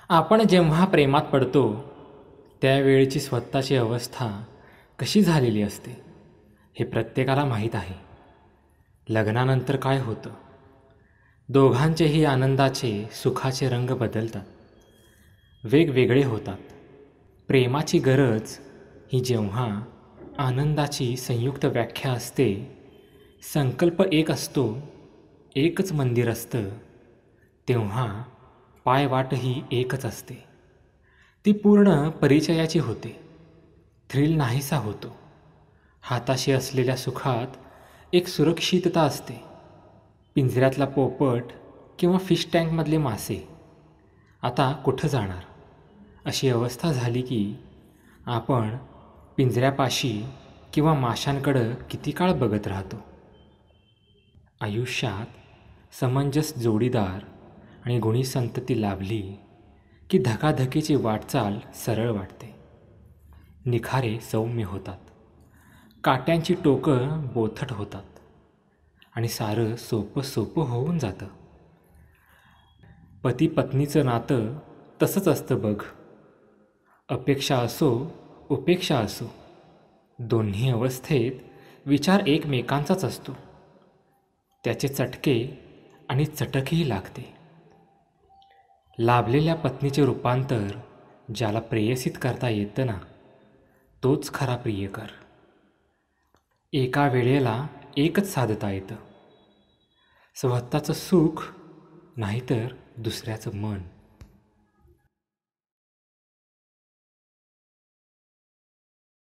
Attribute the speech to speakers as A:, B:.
A: आपण जेव्हा प्रेमात पडतो त्यावेळची स्वतःची अवस्था कशी झालेली असते हे प्रत्येकाला माहीत आहे. लग्नानंतर काय होतं? दोघांचेही आनंदाचे सुखाचे रंग बदलतात, वेगवेगळे होतात. प्रेमाची गरज ही जेव्हा आनंदाची संयुक्त व्याख्या असते, संकल्प एक असतो, एकच मंदिर असतं, तेव्हा पायवाटही एकच असते. ती पूर्ण परिचयाची होते. थ्रिल नाहीसा होतो. हाताशी असलेल्या सुखात एक सुरक्षितता असते. पिंजऱ्यातला पोपट किंवा फिश टँकमधले मासे आता कुठं जाणार अशी अवस्था झाली की आपण पिंजऱ्यापाशी किंवा माशांकडं किती काळ बघत राहतो. आयुष्यात समंजस जोडीदार आणि गुणी संतती लाभली की धकाधकीची वाटचाल सरळ वाटते. निखारे सौम्य होतात, काट्यांची टोकं बोथट होतात आणि सारं सोपं सोपं होऊन जातं. पती पत्नीचं नातं तसंच असतं बघ. अपेक्षा असो उपेक्षा असो, दोन्ही अवस्थेत विचार एकमेकांचाच असतो. त्याचे चटके आणि चटकही लागते. लाभलेल्या पत्नीचे रूपांतर ज्याला प्रेयसीत करता येतं ना, तोच खरा प्रियकर. एका वेळेला एकच साधता येतं, स्वतःचं सुख नाहीतर दुसऱ्याचं मन.